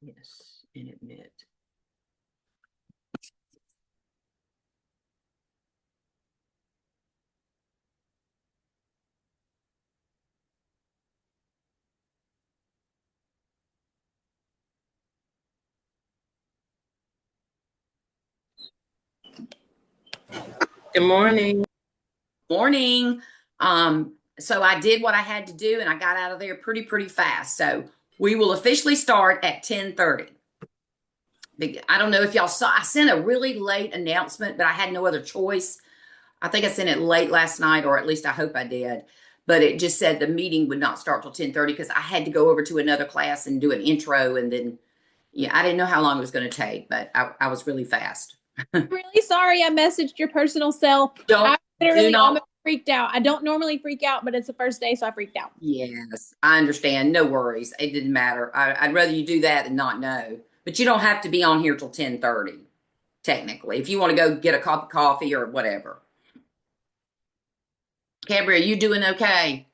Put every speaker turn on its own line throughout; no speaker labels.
Yes, and admit.
Good morning.
Morning. So I did what I had to do and I got out of there pretty fast. So we will officially start at 10:30. I don't know if y'all saw, I sent a really late announcement, but I had no other choice. I think I sent it late last night, or at least I hope I did. But it just said the meeting would not start till 10:30 because I had to go over to another class and do an intro. And then, yeah, I didn't know how long it was going to take, but I was really fast.
I'm really sorry I messaged your personal cell. I literally almost freaked out. I don't normally freak out, but it's the first day, so I freaked out.
Yes, I understand. No worries. It didn't matter. I'd rather you do that than not know. But you don't have to be on here till 10:30, technically, if you want to go get a cup of coffee or whatever. Cabri, are you doing okay?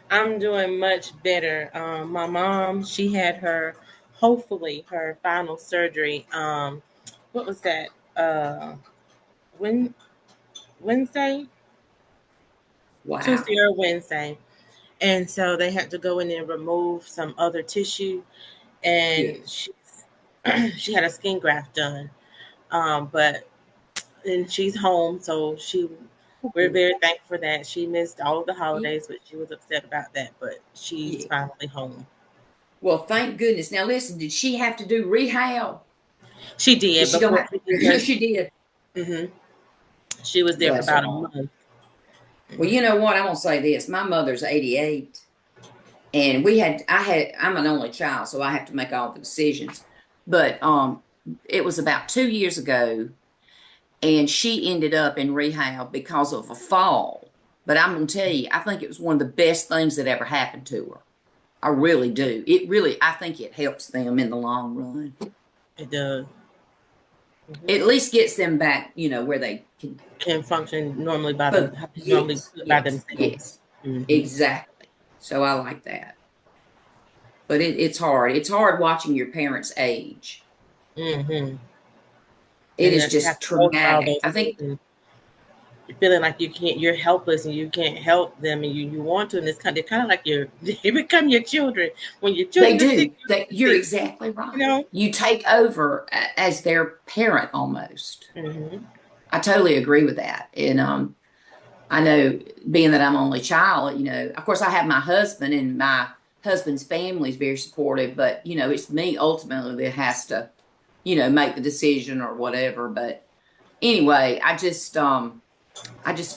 I'm doing much better. My mom, she had hopefully her final surgery. What was that? Wednesday?
Wow.
Tuesday or Wednesday. And so they had to go in and remove some other tissue, and she had a skin graft done. But she's home, so we're very thankful for that. She missed all of the holidays, but she was upset about that. But she's finally home.
Well, thank goodness. Now, listen, did she have to do rehab?
She did.
She did.
Mm-hmm. She was there for about a month.
Well, you know what? I'm going to say this. My mother's 88, and I'm an only child, so I have to make all the decisions. But it was about 2 years ago, and she ended up in rehab because of a fall. But I'm going to tell you, I think it was one of the best things that ever happened to her. I really do. I think it helps them in the long run.
It does.
Mm-hmm. It at least gets them back, where they
can function normally by themselves.
Yes, mm-hmm. Exactly. So I like that. But it's hard. It's hard watching your parents age.
Mm-hmm.
It is just traumatic. I think
feeling like you're helpless and you can't help them, and you want to, and they're kind of like they become your children when your children.
They do. You're exactly right. You take over as their parent almost.
Mm-hmm.
I totally agree with that. And I know, being that I'm only child, of course I have my husband, and my husband's family is very supportive, but it's me ultimately that has to, make the decision or whatever. But anyway, I just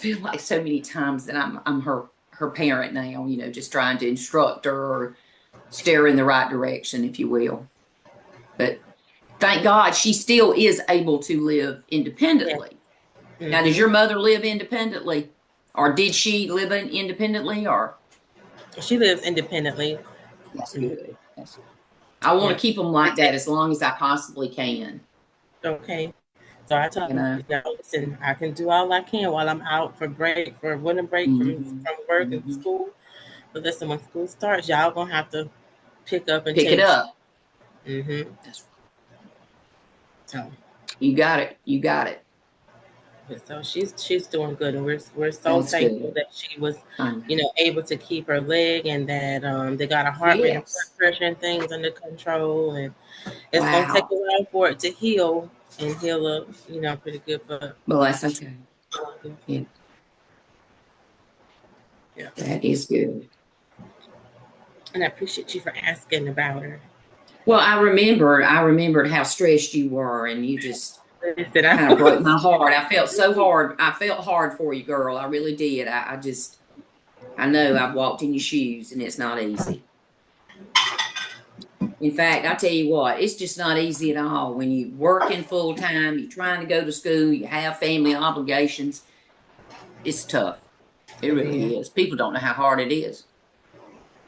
feel like so many times that I'm her parent now, just trying to instruct her or steer in the right direction, if you will. But thank God she still is able to live independently. Mm-hmm. Now, does your mother live independently, or did she live independently, or?
She lives independently.
That's good. I want to keep them like that as long as I possibly can.
Okay. So I told them, listen, I can do all I can while I'm out for winter break mm-hmm. from work mm-hmm. and school. But listen, when school starts, y'all gonna have to pick it
up.
Mm-hmm. So
you got it.
So she's doing good, and we're so thankful that she was, able to keep her leg, and that they got a heart rate and blood pressure and things under control, and it's gonna take a while for it to heal up, pretty good. But
that's okay. Yeah, that is good.
And I appreciate you for asking about her.
Well, I remembered how stressed you were, and you just kind of broke my heart. I felt so hard. I felt hard for you, girl. I really did. I know I've walked in your shoes, and it's not easy. In fact, I tell you what, it's just not easy at all. When you're working full time, you're trying to go to school, you have family obligations. It's tough. It really is. People don't know how hard it is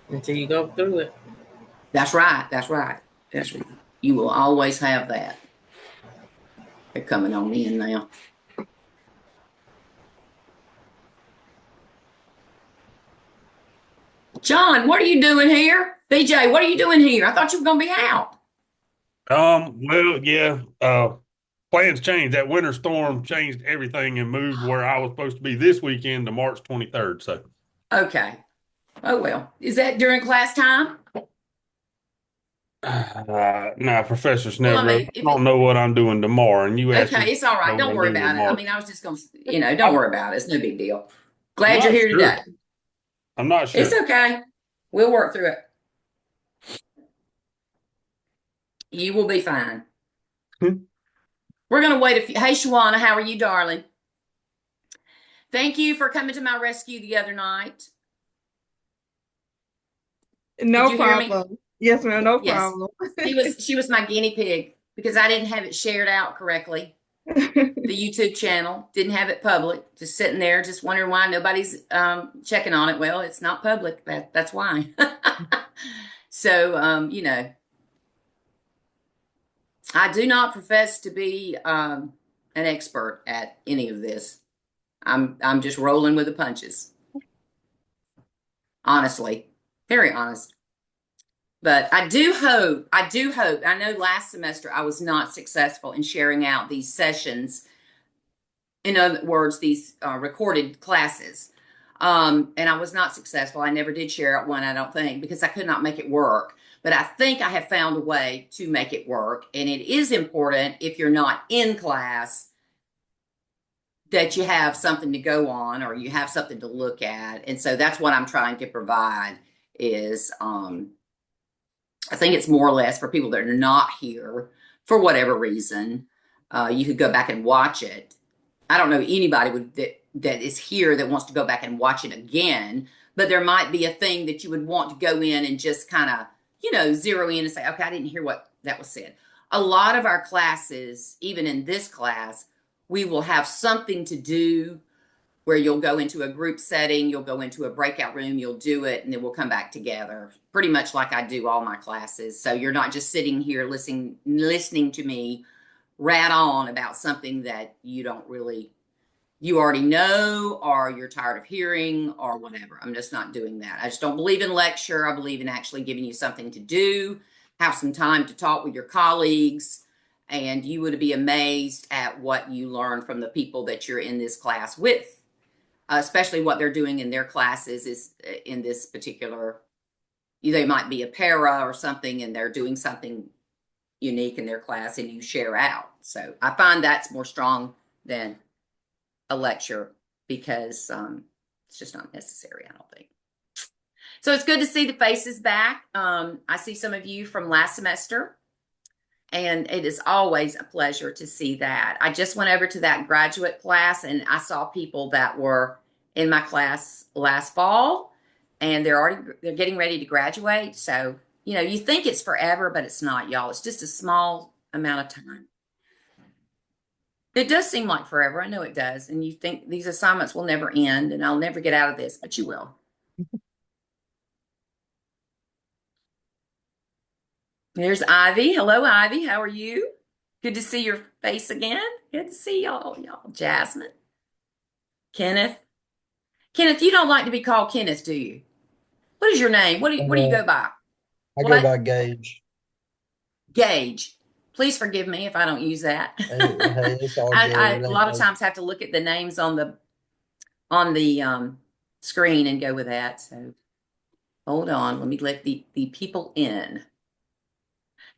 until you go through it.
That's right. You will always have that. They're coming on in now. John, what are you doing here? BJ, what are you doing here? I thought you were going to be out.
Well, yeah. Plans changed. That winter storm changed everything and moved where I was supposed to be this weekend to March 23rd. So,
Okay. Oh, well. Is that during class time?
nah, Professor
Well, I
Snevro,
mean,
I don't know what I'm doing tomorrow. And you asked me
okay, it's all
what
right.
I'm
Don't
going to
worry
do
about it. I
tomorrow.
mean, I was just going to, don't
I'm,
worry about it. It's no big deal.
I'm
Glad you're
not
here
sure.
today.
I'm not
It's
sure.
okay. We'll work through it. You will be fine.
Hmm.
We're going to wait a few. Hey, Shawana, how are you, darling? Thank you for coming to my rescue the other night. Did
No
you hear me?
problem. Yes, ma'am, no
Yes.
problem.
She was my guinea pig because I didn't have it shared out correctly. The YouTube channel didn't have it public. Just sitting there, just wondering why nobody's checking on it. Well, it's not public. That's why. So I do not profess to be an expert at any of this. I'm just rolling with the punches. Honestly, very honest. But I do hope, I know last semester I was not successful in sharing out these sessions. In other words, these recorded classes. And I was not successful. I never did share out one, I don't think, because I could not make it work. But I think I have found a way to make it work. And it is important if you're not in class that you have something to go on or you have something to look at. And so that's what I'm trying to provide is I think it's more or less for people that are not here for whatever reason. You could go back and watch it. I don't know anybody that is here that wants to go back and watch it again, but there might be a thing that you would want to go in and just kind of, zero in and say, okay, I didn't hear what that was said. A lot of our classes, even in this class, we will have something to do where you'll go into a group setting, you'll go into a breakout room, you'll do it, and then we'll come back together, pretty much like I do all my classes. So you're not just sitting here listening to me rat on about something that you already know, or you're tired of hearing, or whatever. I'm just not doing that. I just don't believe in lecture. I believe in actually giving you something to do, have some time to talk with your colleagues, and you would be amazed at what you learn from the people that you're in this class with, especially what they're doing in their classes is in this particular, they might be a para or something, and they're doing something unique in their class, and you share out. So I find that's more strong than a lecture because it's just not necessary, I don't think. So it's good to see the faces back. I see some of you from last semester, and it is always a pleasure to see that. I just went over to that graduate class, and I saw people that were in my class last fall, and they're getting ready to graduate. So, you think it's forever, but it's not, y'all. It's just a small amount of time. It does seem like forever. I know it does. And you think these assignments will never end and I'll never get out of this, but you will. There's Ivy. Hello, Ivy. How are you? Good to see your face again. Good to see y'all. Jasmine. Kenneth. Kenneth, you don't like to be called Kenneth, do you? What is your name? What do you go by?
I go
What?
by Gage.
Gage. Please forgive me if I don't use that.
Hey, it's all
I
good. It
a
ain't
lot of
no,
times have to look at the names on the screen and go with that. So hold on, let me let the people in.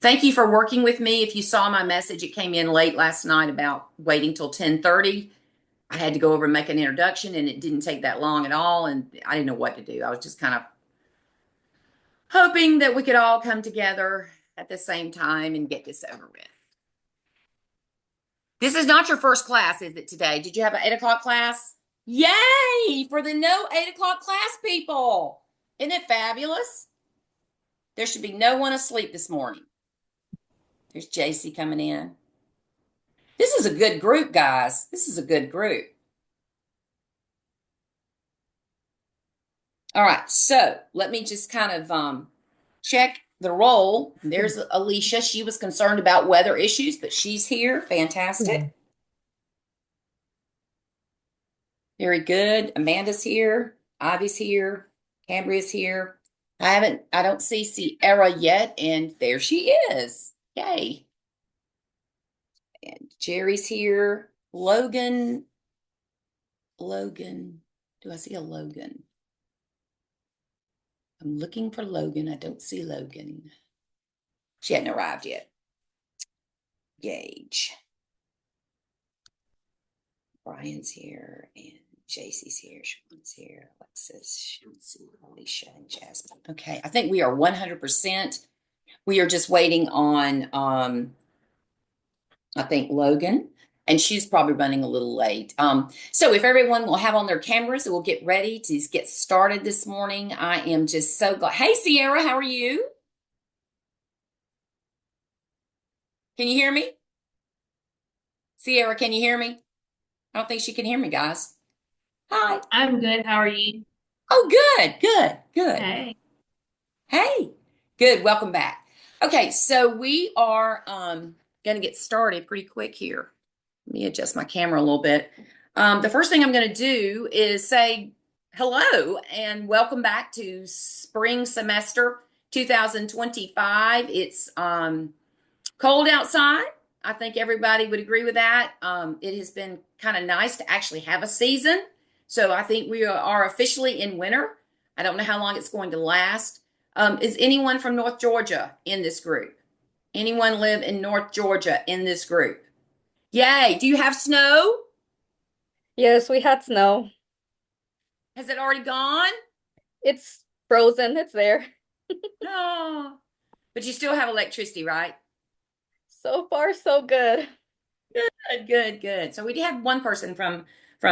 Thank you for working with me. If you saw my message, it came in late last night about waiting till 10:30. I had to go over and make an introduction, and it didn't take that long at all, and I didn't know what to do. I was just kind of hoping that we could all come together at the same time and get this over with. This is not your first class, is it, today? Did you have an 8 o'clock class? Yay! For the no 8 o'clock class people. Isn't it fabulous? There should be no one asleep this morning. There's JC coming in. This is a good group, guys. This is a good group. All right, so let me just kind of check the roll. There's Alicia. She was concerned about weather issues, but she's here. Fantastic. Very good. Amanda's here. Ivy's here. Cambria's here. I don't see Sierra yet, and there she is. Yay. And Jerry's here. Logan. Do I see a Logan? I'm looking for Logan. I don't see Logan. She hadn't arrived yet. Gage. Brian's here, and JC's here. Sean's here. Alexis, Alicia, and Jasmine. Okay, I think we are 100%. We are just waiting on, I think, Logan, and she's probably running a little late. So if everyone will have on their cameras, we'll get ready to get started this morning. I am just so glad. Hey, Sierra, how are you? Can you hear me? Sierra, can you hear me? I don't think she can hear me, guys. Hi.
I'm good. How are you?
Oh, good.
Hey.
Hey, good. Welcome back. Okay, so we are going to get started pretty quick here. Let me adjust my camera a little bit. The first thing I'm going to do is say hello and welcome back to spring semester 2025. It's cold outside. I think everybody would agree with that. It has been kind of nice to actually have a season. So I think we are officially in winter. I don't know how long it's going to last. Is anyone from North Georgia in this group? Anyone live in North Georgia in this group? Yay. Do you have snow?
Yes, we had snow.
Has it already gone?
It's frozen. It's there.
Oh, but you still have electricity, right?
So far, so good.
Good. So we had one person from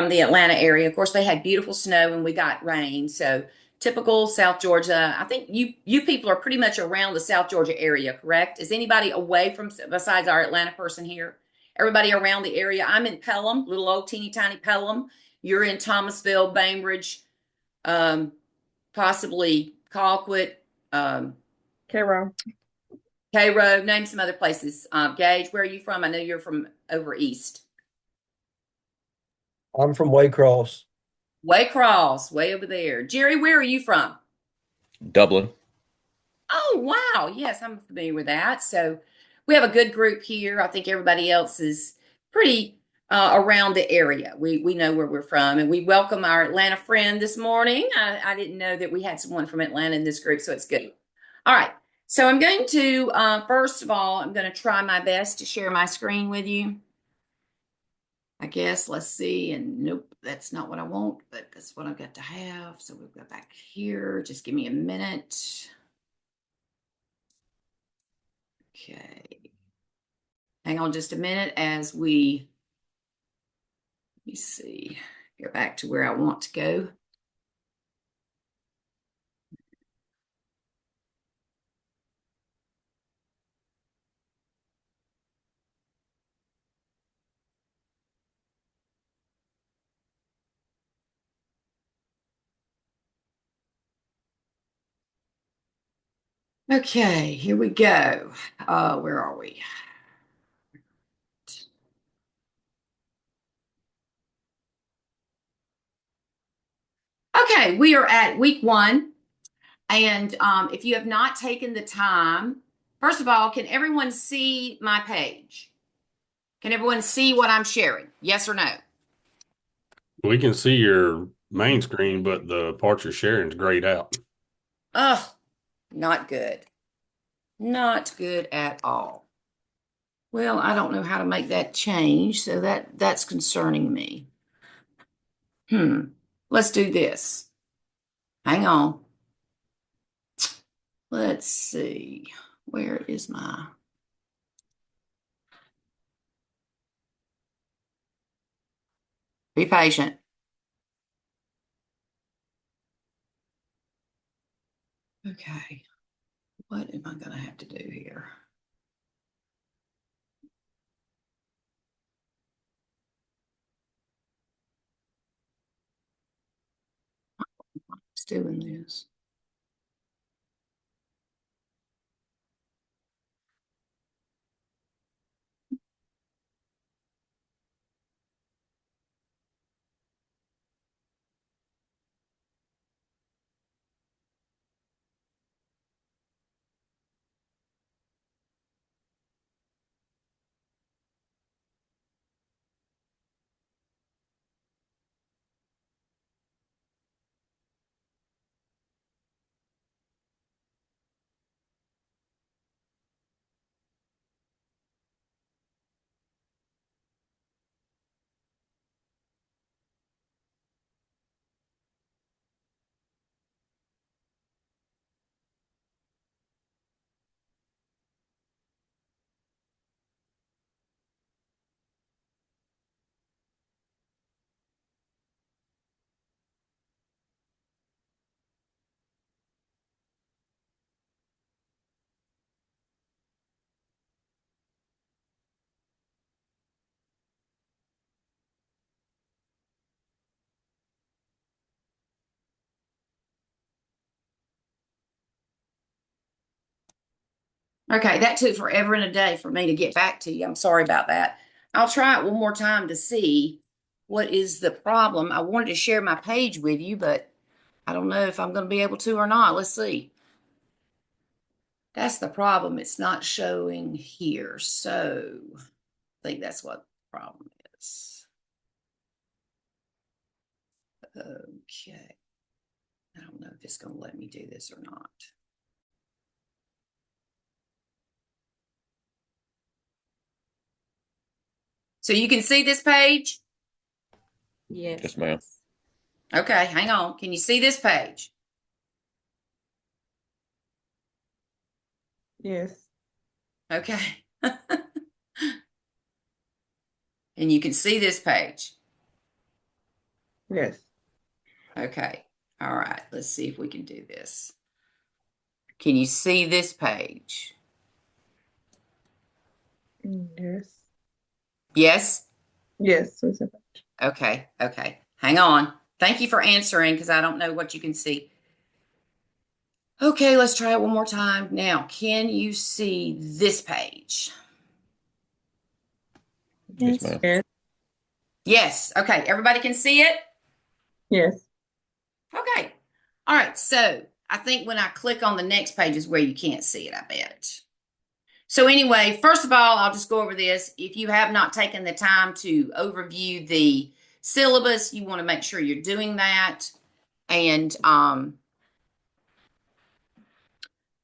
the Atlanta area. Of course, they had beautiful snow and we got rain. So typical South Georgia. I think you people are pretty much around the South Georgia area, correct? Is anybody away from besides our Atlanta person here? Everybody around the area. I'm in Pelham, little old teeny tiny Pelham. You're in Thomasville, Bainbridge, possibly Colquitt,
Cairo.
Cairo. Name some other places. Gage, where are you from? I know you're from over east.
I'm from Waycross.
Waycross, way over there. Jerry, where are you from?
Dublin.
Oh, wow. Yes, I'm familiar with that. So we have a good group here. I think everybody else is pretty around the area. We know where we're from, and we welcome our Atlanta friend this morning. I didn't know that we had someone from Atlanta in this group, so it's good. All right. So I'm going to, first of all, I'm going to try my best to share my screen with you. I guess, let's see, and nope, that's not what I want, but that's what I've got to have. So we'll go back here. Just give me a minute. Okay. Hang on just a minute as let me see, go back to where I want to go. Okay, here we go. Where are we? Okay, we are at week 1. And if you have not taken the time, first of all, can everyone see my page? Can everyone see what I'm sharing? Yes or no?
We can see your main screen, but the parts you're sharing is grayed out.
Ugh, not good. Not good at all. Well, I don't know how to make that change, so that's concerning me. Let's do this. Hang on. Let's see. Where is my... Be patient. Okay. What am I going to have to do here? What's doing this? Okay, that took forever and a day for me to get back to you. I'm sorry about that. I'll try it one more time to see what is the problem. I wanted to share my page with you, but I don't know if I'm going to be able to or not. Let's see. That's the problem. It's not showing here. So I think that's what the problem is. Okay. I don't know if it's going to let me do this or not. So you can see this page?
Yes.
Yes, ma'am.
Okay, hang on. Can you see this page?
Yes.
Okay. And you can see this page.
Yes.
Okay. All right. Let's see if we can do this. Can you see this page?
Yes.
Yes?
Yes.
Okay. Okay. Hang on. Thank you for answering because I don't know what you can see. Okay, let's try it one more time. Now, can you see this page?
Yes, ma'am.
Yes.
Yes. Okay. Everybody can see it?
Yes.
Okay. All right. So I think when I click on the next page is where you can't see it, I bet. So anyway, first of all, I'll just go over this. If you have not taken the time to overview the syllabus, you want to make sure you're doing that. And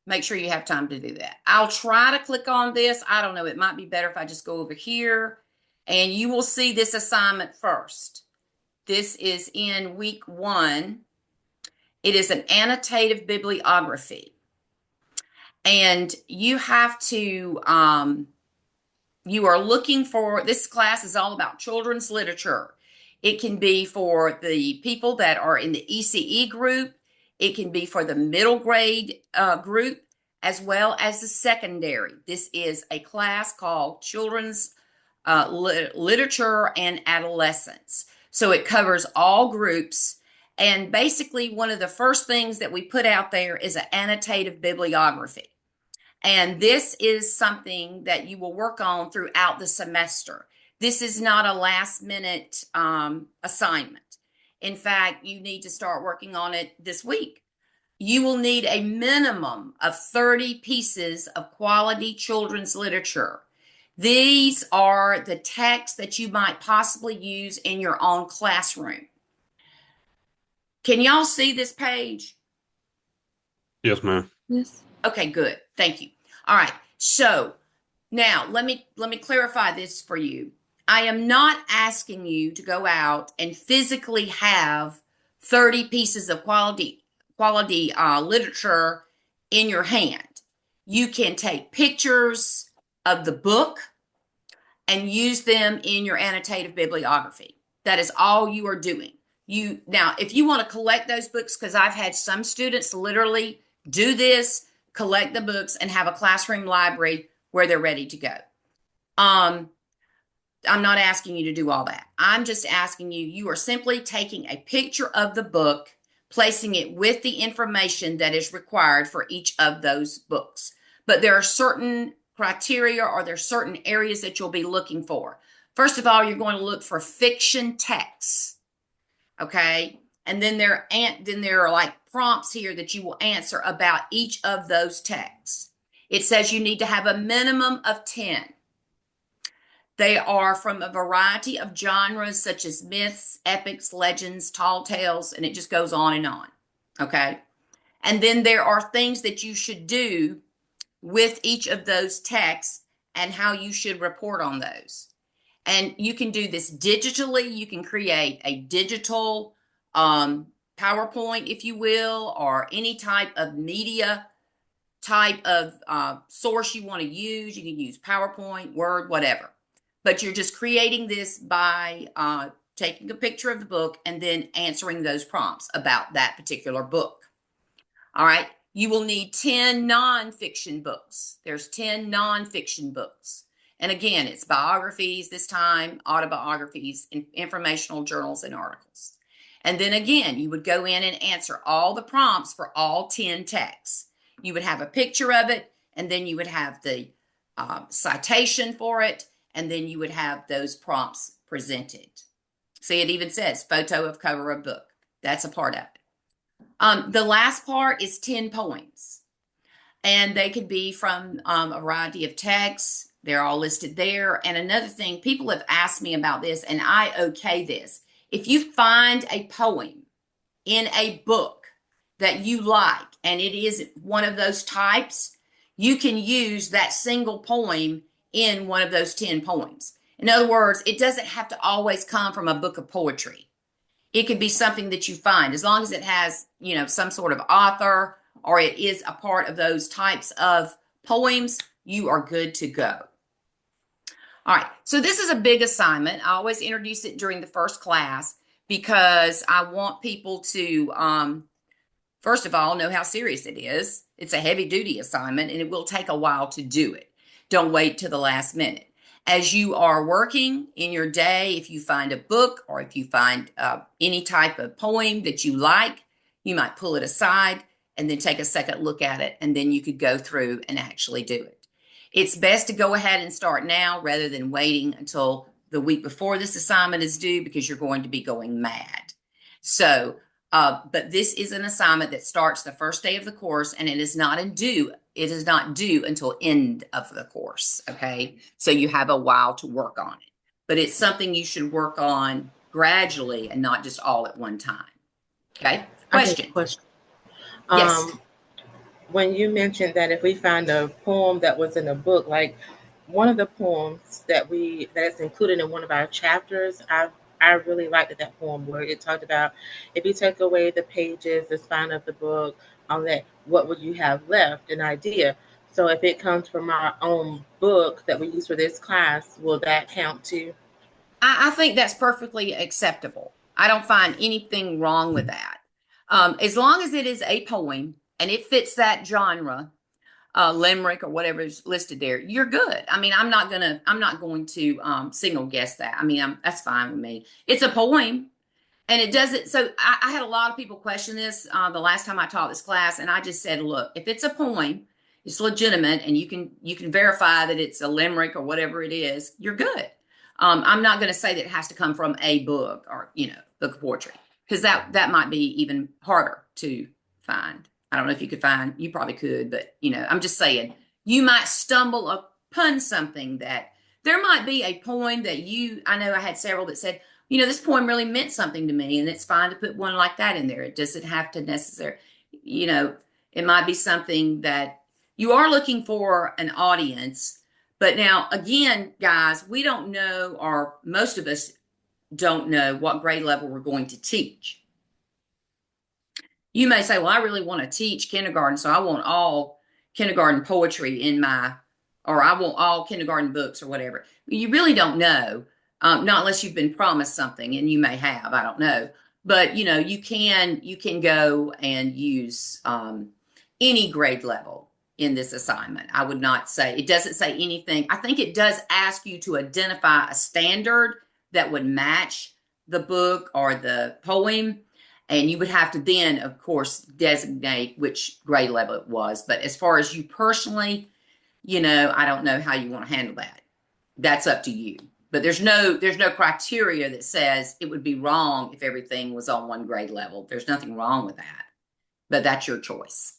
make sure you have time to do that. I'll try to click on this. I don't know. It might be better if I just go over here. And you will see this assignment first. This is in week 1. It is an annotative bibliography. And you have to, you are looking for, this class is all about children's literature. It can be for the people that are in the ECE group. It can be for the middle grade group, as well as the secondary. This is a class called Children's Literature and Adolescence. So it covers all groups. And basically, one of the first things that we put out there is an annotative bibliography. And this is something that you will work on throughout the semester. This is not a last minute assignment. In fact, you need to start working on it this week. You will need a minimum of 30 pieces of quality children's literature. These are the texts that you might possibly use in your own classroom. Can y'all see this page?
Yes, ma'am.
Yes.
Okay, good. Thank you. All right. So now let me clarify this for you. I am not asking you to go out and physically have 30 pieces of quality literature in your hand. You can take pictures of the book and use them in your annotative bibliography. That is all you are doing. Now, if you want to collect those books, because I've had some students literally do this, collect the books, and have a classroom library where they're ready to go. I'm not asking you to do all that. I'm just asking you are simply taking a picture of the book, placing it with the information that is required for each of those books. But there are certain criteria or there are certain areas that you'll be looking for. First of all, you're going to look for fiction texts. Okay? And then there are like prompts here that you will answer about each of those texts. It says you need to have a minimum of 10. They are from a variety of genres such as myths, epics, legends, tall tales, and it just goes on and on. Okay? And then there are things that you should do with each of those texts and how you should report on those. And you can do this digitally. You can create a digital PowerPoint, if you will, or any type of media type of source you want to use. You can use PowerPoint, Word, whatever. But you're just creating this by taking a picture of the book and then answering those prompts about that particular book. All right. You will need 10 nonfiction books. There's 10 nonfiction books. And again, it's biographies this time, autobiographies, informational journals, and articles. And then again, you would go in and answer all the prompts for all 10 texts. You would have a picture of it. and then you would have the citation for it, and then you would have those prompts presented. See, it even says photo of cover of book. That's a part of it. The last part is 10 poems, and they could be from a variety of texts. They're all listed there. And another thing, people have asked me about this, and I okay this. If you find a poem in a book that you like, and it is one of those types, you can use that single poem in one of those 10 poems. In other words, it doesn't have to always come from a book of poetry. It could be something that you find, as long as it has, some sort of author or it is a part of those types of poems, you are good to go. All right, so this is a big assignment. I always introduce it during the first class because I want people to, first of all, know how serious it is. It's a heavy duty assignment and it will take a while to do it. Don't wait till the last minute. As you are working in your day, if you find a book or if you find any type of poem that you like, you might pull it aside and then take a second look at it, and then you could go through and actually do it. It's best to go ahead and start now rather than waiting until the week before this assignment is due, because you're going to be going mad. So, but this is an assignment that starts the first day of the course, and it is not due until end of the course. Okay, so you have a while to work on it, but it's something you should work on gradually and not just all at one time. Okay, question. Yes.
When you mentioned that if we find a poem that was in a book, like one of the poems that's included in one of our chapters, I really liked that poem where it talked about if you take away the pages, the spine of the book, on that, what would you have left? An idea. So if it comes from our own book that we use for this class, will that count too?
I think that's perfectly acceptable. I don't find anything wrong with that. As long as it is a poem and it fits that genre, limerick or whatever is listed there, you're good. I mean, I'm not going to single guess that. I mean, that's fine with me. It's a poem, and it doesn't. So I had a lot of people question this the last time I taught this class, and I just said, look, if it's a poem, it's legitimate, and you can verify that it's a limerick or whatever it is, you're good. I'm not going to say that it has to come from a book or book of poetry, because that might be even harder to find. I don't know if you could find, you probably could, but I'm just saying, you might stumble upon something that there might be a poem that I know I had several that said, this poem really meant something to me, and it's fine to put one like that in there. It doesn't have to necessarily, it might be something that you are looking for an audience. But now, again, guys, we don't know, or most of us don't know what grade level we're going to teach. You may say, well, I really want to teach kindergarten, so I want all kindergarten poetry or I want all kindergarten books or whatever. You really don't know, not unless you've been promised something, and you may have, I don't know. But, you can go and use any grade level in this assignment. I would not say, it doesn't say anything. I think it does ask you to identify a standard that would match the book or the poem. And you would have to then, of course, designate which grade level it was. But as far as you personally, I don't know how you want to handle that. That's up to you. But there's no criteria that says it would be wrong if everything was on one grade level. There's nothing wrong with that. But that's your choice.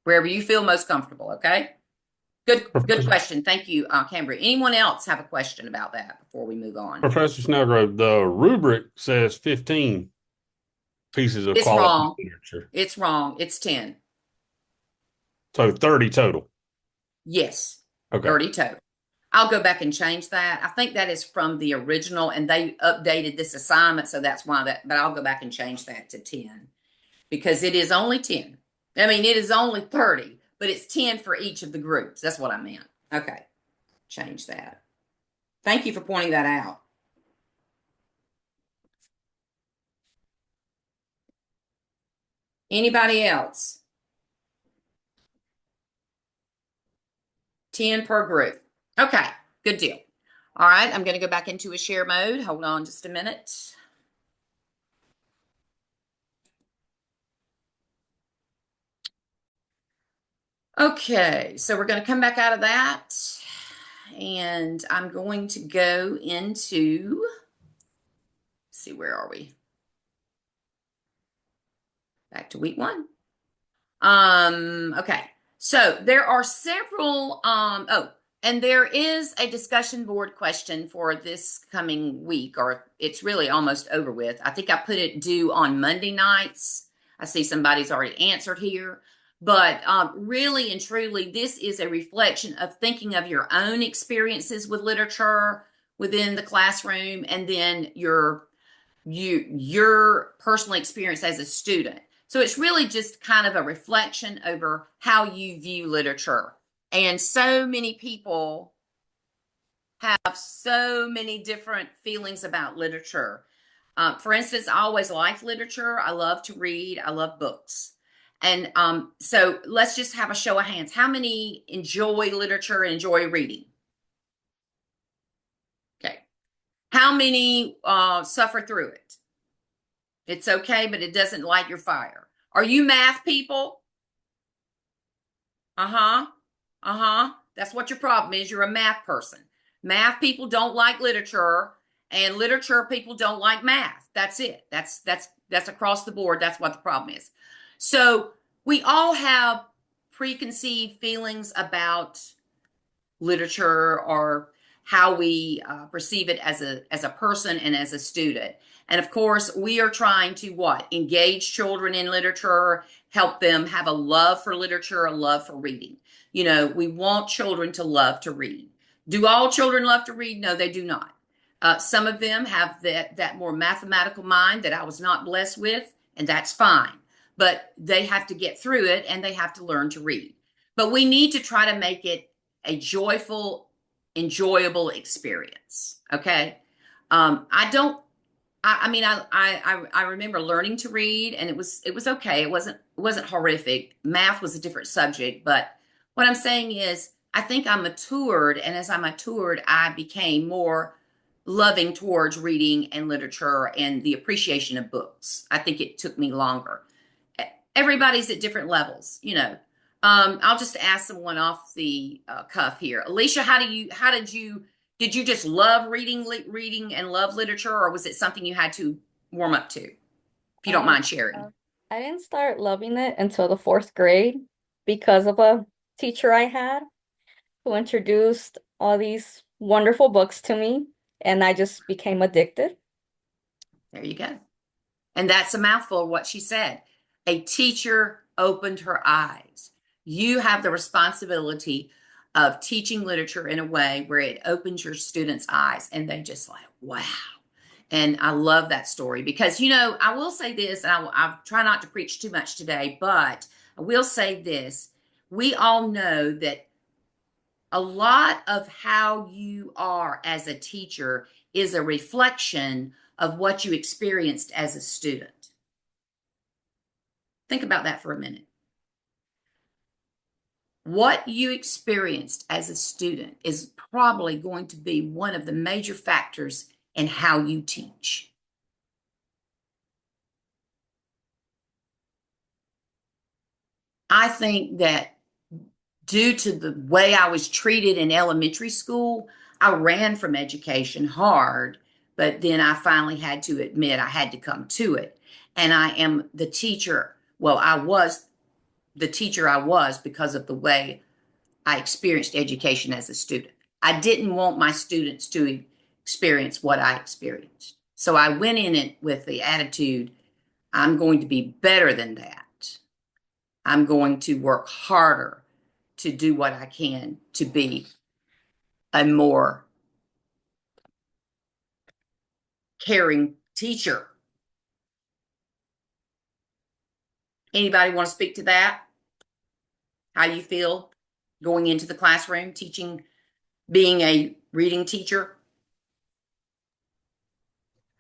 Wherever you feel most comfortable, okay? Good question. Thank you, Cambria. Anyone else have a question about that before we move on?
Professor Snellgrove, the rubric says 15 pieces of quality literature.
It's wrong. It's 10.
So 30 total.
Yes.
Okay.
30 total. I'll go back and change that. I think that is from the original, and they updated this assignment, so that's why but I'll go back and change that to 10, because it is only 10. I mean, it is only 30, but it's 10 for each of the groups. That's what I meant. Okay. Change that. Thank you for pointing that out. Anybody else? 10 per group. Okay, good deal. All right, I'm going to go back into a share mode. Hold on just a minute. Okay, so we're going to come back out of that, and I'm going to go into, let's see, where are we? Back to week 1. Okay. So there are several, and there is a discussion board question for this coming week, or it's really almost over with. I think I put it due on Monday nights. I see somebody's already answered here. But really and truly, this is a reflection of thinking of your own experiences with literature within the classroom, and then your personal experience as a student. So it's really just kind of a reflection over how you view literature. And so many people have so many different feelings about literature. For instance, I always liked literature. I love to read. I love books. And so let's just have a show of hands. How many enjoy literature and enjoy reading? Okay. How many suffer through it? It's okay, but it doesn't light your fire. Are you math people? Uh-huh. Uh-huh. That's what your problem is. You're a math person. Math people don't like literature, and literature people don't like math. That's it. That's across the board. That's what the problem is. So we all have preconceived feelings about literature, or how we perceive it as a person and as a student. And of course, we are trying to what? Engage children in literature, help them have a love for literature, a love for reading. You know, we want children to love to read. Do all children love to read? No, they do not. Some of them have that more mathematical mind that I was not blessed with, and that's fine. But they have to get through it, and they have to learn to read. But we need to try to make it a joyful, enjoyable experience. Okay. I remember learning to read, and it was okay. It wasn't horrific. Math was a different subject, but what I'm saying is I think I matured, and as I matured, I became more loving towards reading and literature and the appreciation of books. I think it took me longer. Everybody's at different levels, you know. I'll just ask someone off the cuff here. Alicia, did you just love reading and love literature, or was it something you had to warm up to? If you don't mind sharing.
I didn't start loving it until the 4th grade because of a teacher I had who introduced all these wonderful books to me, and I just became addicted.
There you go. And that's a mouthful, what she said. A teacher opened her eyes. You have the responsibility of teaching literature in a way where it opens your students' eyes, and they just like, wow. And I love that story because, you know, I will say this, and I try not to preach too much today, but I will say this. We all know that a lot of how you are as a teacher is a reflection of what you experienced as a student. Think about that for a minute. What you experienced as a student is probably going to be one of the major factors in how you teach. I think that due to the way I was treated in elementary school, I ran from education hard, but then I finally had to admit I had to come to it. And I am the teacher. Well, I was the teacher I was because of the way I experienced education as a student. I didn't want my students to experience what I experienced. So I went in it with the attitude, I'm going to be better than that. I'm going to work harder to do what I can to be a more caring teacher. Anybody want to speak to that? How you feel going into the classroom, teaching, being a reading teacher?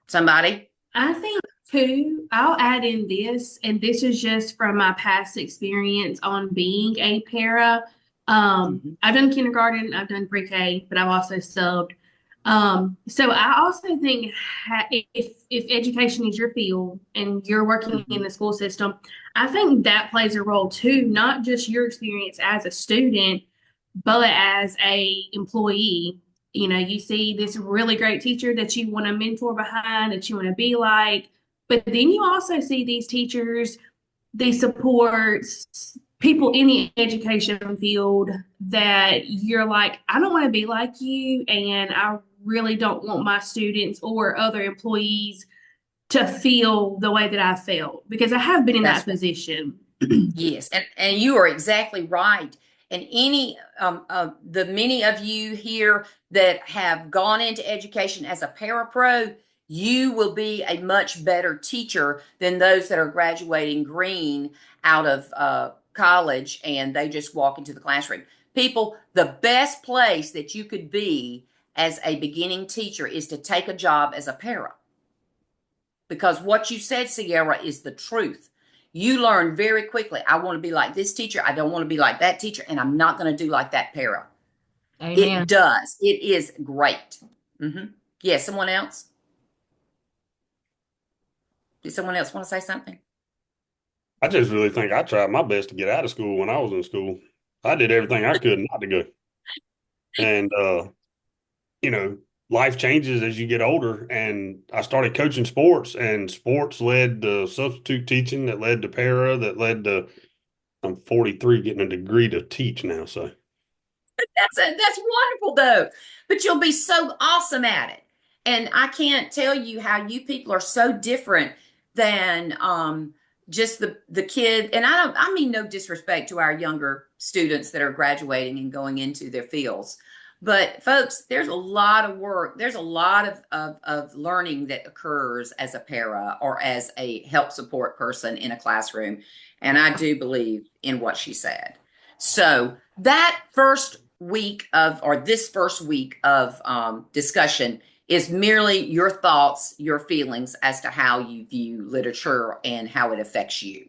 Somebody?
I think too, I'll add in this, and this is just from my past experience on being a para. I've done kindergarten, I've done pre-K, but I've also subbed. So I also think if education is your field and you're working in the school system, I think that plays a role too, not just your experience as a student, but as a employee. You know, you see this really great teacher that you want to mentor behind, that you want to be like, but then you also see these teachers, these supports, people in the education field that you're like, I don't want to be like you, and I really don't want my students or other employees to feel the way that I felt because I have been in
That's
that position.
Yes, and you are exactly right. And any the many of you here that have gone into education as a parapro, you will be a much better teacher than those that are graduating green out of college and they just walk into the classroom. People, the best place that you could be as a beginning teacher is to take a job as a para. Because what you said, Sierra, is the truth. You learn very quickly. I want to be like this teacher. I don't want to be like that teacher, and I'm not going to do like that para.
Amen.
It does. It is great. Yeah, someone else? Did someone else want to say something?
I just really think I tried my best to get out of school when I was in school. I did everything I could not to go. And you know, life changes as you get older. And I started coaching sports, and sports led to substitute teaching, that led to para, that led to I'm 43 getting a degree to teach now. So
That's wonderful though. But you'll be so awesome at it. And I can't tell you how you people are so different than just the kid. And I mean no disrespect to our younger students that are graduating and going into their fields. But folks, there's a lot of work. There's a lot of learning that occurs as a para or as a help support person in a classroom. And I do believe in what she said. So that first week of, or this first week of discussion is merely your thoughts, your feelings as to how you view literature and how it affects you.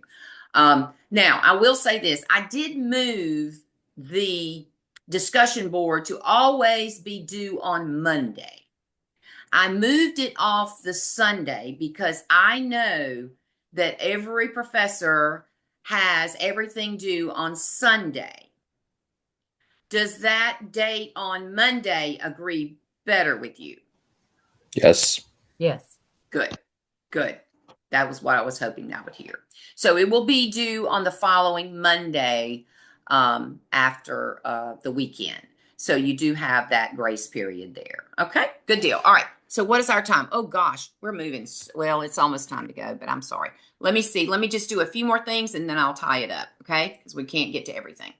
Now, I will say this. I did move the discussion board to always be due on Monday. I moved it off the Sunday because I know that every professor has everything due on Sunday. Does that date on Monday agree better with you?
Yes.
Yes.
Good, good. That was what I was hoping I would hear. So it will be due on the following Monday after the weekend. So you do have that grace period there. Okay, good deal. All right. So what is our time? Oh gosh, we're moving. Well, it's almost time to go, but I'm sorry. Let me see. Let me just do a few more things and then I'll tie it up. Okay, because we can't get to everything.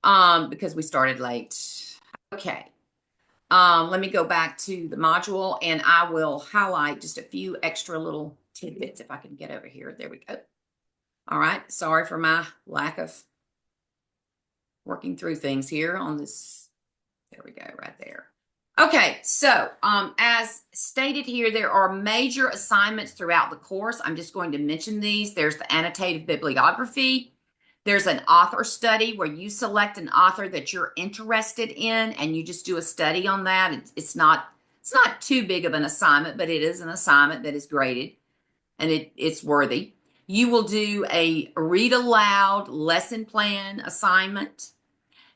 Because we started late. Okay. Let me go back to the module and I will highlight just a few extra little tidbits if I can get over here. There we go. All right. Sorry for my lack of working through things here on this. There we go, right there. Okay, so as stated here, there are major assignments throughout the course. I'm just going to mention these. There's the annotative bibliography. There's an author study where you select an author that you're interested in and you just do a study on that. It's not too big of an assignment, but it is an assignment that is graded and it's worthy. You will do a read aloud lesson plan assignment.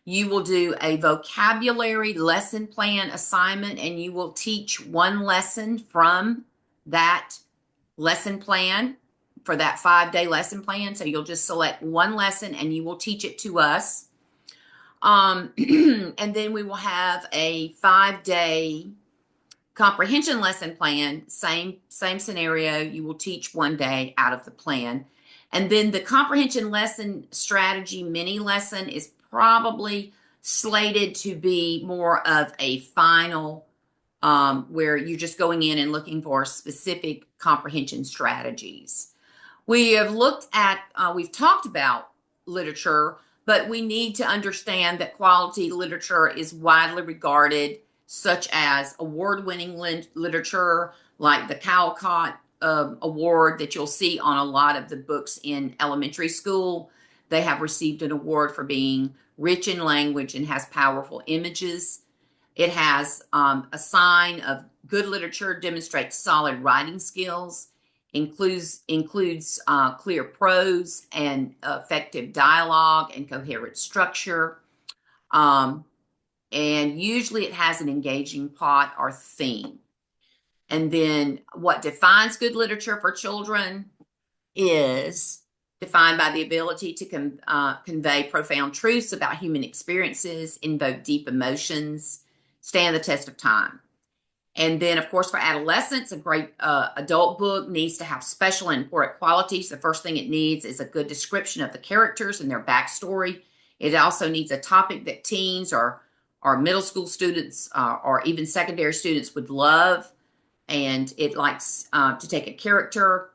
You will do a vocabulary lesson plan assignment and you will teach one lesson from that lesson plan for that 5-day lesson plan. So you'll just select one lesson and you will teach it to us. And then we will have a 5-day comprehension lesson plan. Same scenario. You will teach one day out of the plan. And then the comprehension lesson strategy mini lesson is probably slated to be more of a final where you're just going in and looking for specific comprehension strategies. We have looked at, we've talked about literature, but we need to understand that quality literature is widely regarded, such as award-winning literature like the Caldecott Award that you'll see on a lot of the books in elementary school. They have received an award for being rich in language and has powerful images. It has a sign of good literature, demonstrates solid writing skills, includes clear prose and effective dialogue and coherent structure. And usually it has an engaging plot or theme. And then what defines good literature for children is defined by the ability to convey profound truths about human experiences, invoke deep emotions, stand the test of time. And then, of course, for adolescents, a great adult book needs to have special and important qualities. The first thing it needs is a good description of the characters and their backstory. It also needs a topic that teens or middle school students or even secondary students would love. And it likes to take a character,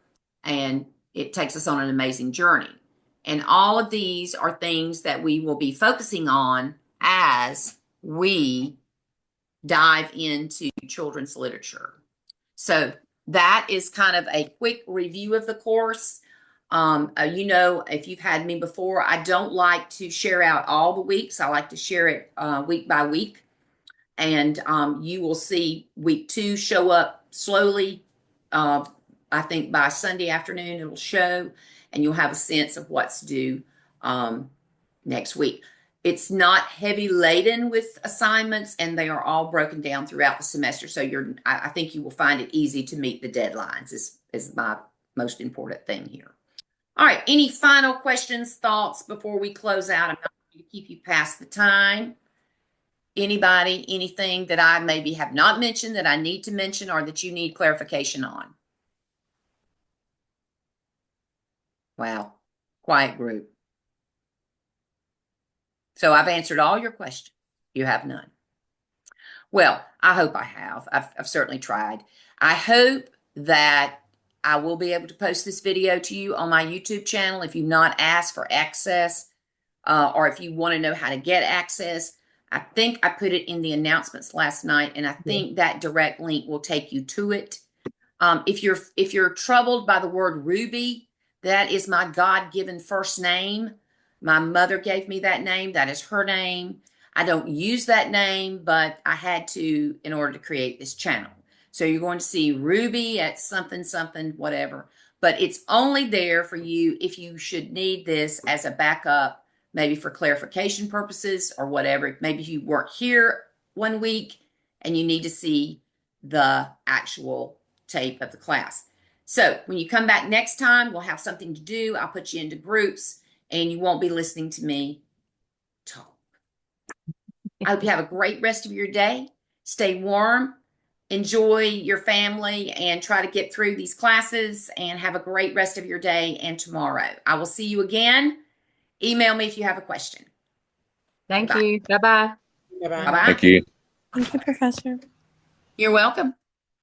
and it takes us on an amazing journey. And all of these are things that we will be focusing on as we dive into children's literature. So that is kind of a quick review of the course. You know, if you've had me before, I don't like to share out all the weeks. I like to share it week by week. And you will see week 2 show up slowly. I think by Sunday afternoon it'll show, and you'll have a sense of what's due next week. It's not heavy laden with assignments, and they are all broken down throughout the semester. So I think you will find it easy to meet the deadlines is my most important thing here. All right. Any final questions, thoughts before we close out? I'm not going to keep you past the time. Anybody, anything that I maybe have not mentioned that I need to mention or that you need clarification on? Wow. Quiet group. So I've answered all your questions. You have none. Well, I hope I have. I've certainly tried. I hope that I will be able to post this video to you on my YouTube channel. If you've not asked for access or if you want to know how to get access, I think I put it in the announcements last night, and I think that direct link will take you to it. If you're troubled by the word Ruby, that is my God-given first name. My mother gave me that name. That is her name. I don't use that name, but I had to in order to create this channel. So you're going to see Ruby at something, something, whatever. But it's only there for you if you should need this as a backup, maybe for clarification purposes or whatever. Maybe you work here one week and you need to see the actual tape of the class. So when you come back next time, we'll have something to do. I'll put you into groups and you won't be listening to me talk. I hope you have a great rest of your day. Stay warm, enjoy your family, and try to get through these classes, and have a great rest of your day and tomorrow. I will see you again. Email me if you have a question.
Thank you. Bye-bye.
Bye-bye.
Bye-bye.
Thank you.
Thank you, Professor.
You're welcome.